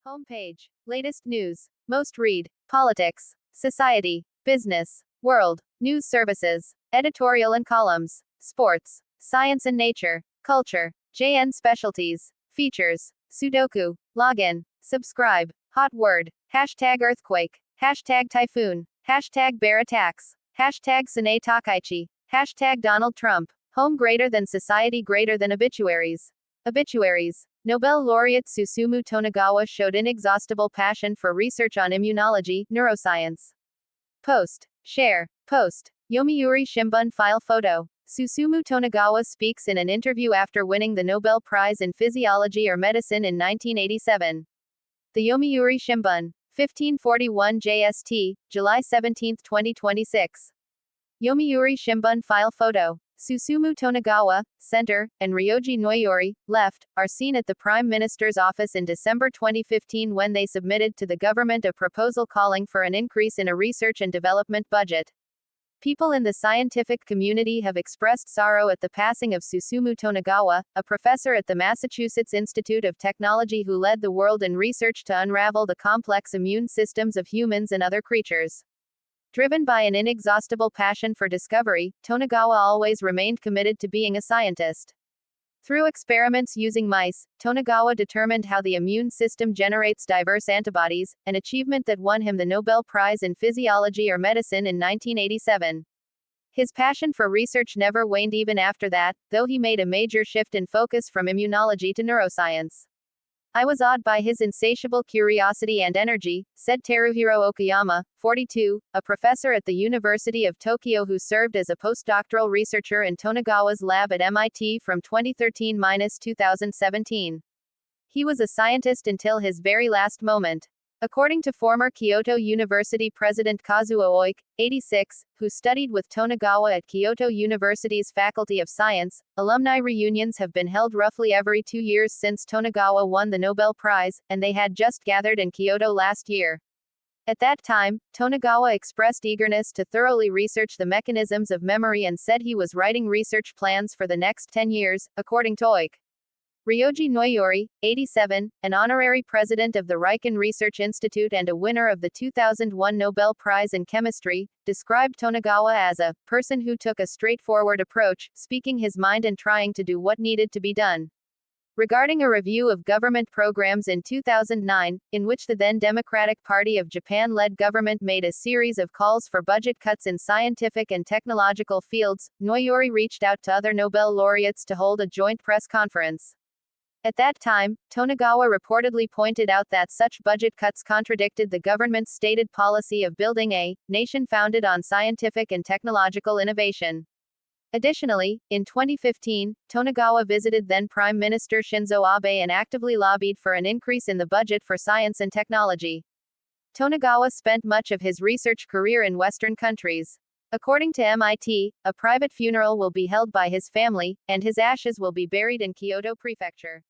Homepage. Latest news. Most read. Politics. Society. Business. World. News services. Editorial and columns. Sports. Science and nature. Culture. JN specialties. Features. Sudoku. Login. Subscribe. Hot word. Hashtag earthquake. Hashtag typhoon. Hashtag bear attacks. Hashtag Sine Takaichi. Hashtag Donald Trump. Home greater than society greater than obituaries. Obituaries. Nobel laureate Susumu Tonegawa showed inexhaustible passion for research on immunology, neuroscience. Post. Share. Post. Yomiuri Shimbun file photo. Susumu Tonegawa speaks in an interview after winning the Nobel Prize in Physiology or Medicine in 1987. The Yomiuri Shimbun. 1541 JST, July 17, 2026. Yomiuri Shimbun file photo. Susumu Tonegawa, center, and Ryoji Noyori, left, are seen at the Prime Minister's office in December 2015 when they submitted to the government a proposal calling for an increase in a research and development budget. People in the scientific community have expressed sorrow at the passing of Susumu Tonegawa, a professor at the Massachusetts Institute of Technology who led the world in research to unravel the complex immune systems of humans and other creatures. Driven by an inexhaustible passion for discovery, Tonegawa always remained committed to being a scientist. Through experiments using mice, Tonegawa determined how the immune system generates diverse antibodies, an achievement that won him the Nobel Prize in Physiology or Medicine in 1987. His passion for research never waned even after that, though he made a major shift in focus from immunology to neuroscience. I was awed by his insatiable curiosity and energy, said Teruhiro Okayama, 42, a professor at the University of Tokyo who served as a postdoctoral researcher in Tonegawa's lab at MIT from 2013-2017. He was a scientist until his very last moment. According to former Kyoto University President Kazuo Oik, 86, who studied with Tonegawa at Kyoto University's Faculty of Science, alumni reunions have been held roughly every 2 years since Tonegawa won the Nobel Prize, and they had just gathered in Kyoto last year. At that time, Tonegawa expressed eagerness to thoroughly research the mechanisms of memory and said he was writing research plans for the next 10 years, according to Oik. Ryoji Noyori, 87, an honorary president of the Riken Research Institute and a winner of the 2001 Nobel Prize in Chemistry, described Tonegawa as a person who took a straightforward approach, speaking his mind and trying to do what needed to be done. Regarding a review of government programs in 2009, in which the then Democratic Party of Japan-led government made a series of calls for budget cuts in scientific and technological fields, Noyori reached out to other Nobel laureates to hold a joint press conference. At that time, Tonegawa reportedly pointed out that such budget cuts contradicted the government's stated policy of building a nation founded on scientific and technological innovation. Additionally, in 2015, Tonegawa visited then Prime Minister Shinzo Abe and actively lobbied for an increase in the budget for science and technology. Tonegawa spent much of his research career in Western countries. According to MIT, a private funeral will be held by his family, and his ashes will be buried in Kyoto Prefecture.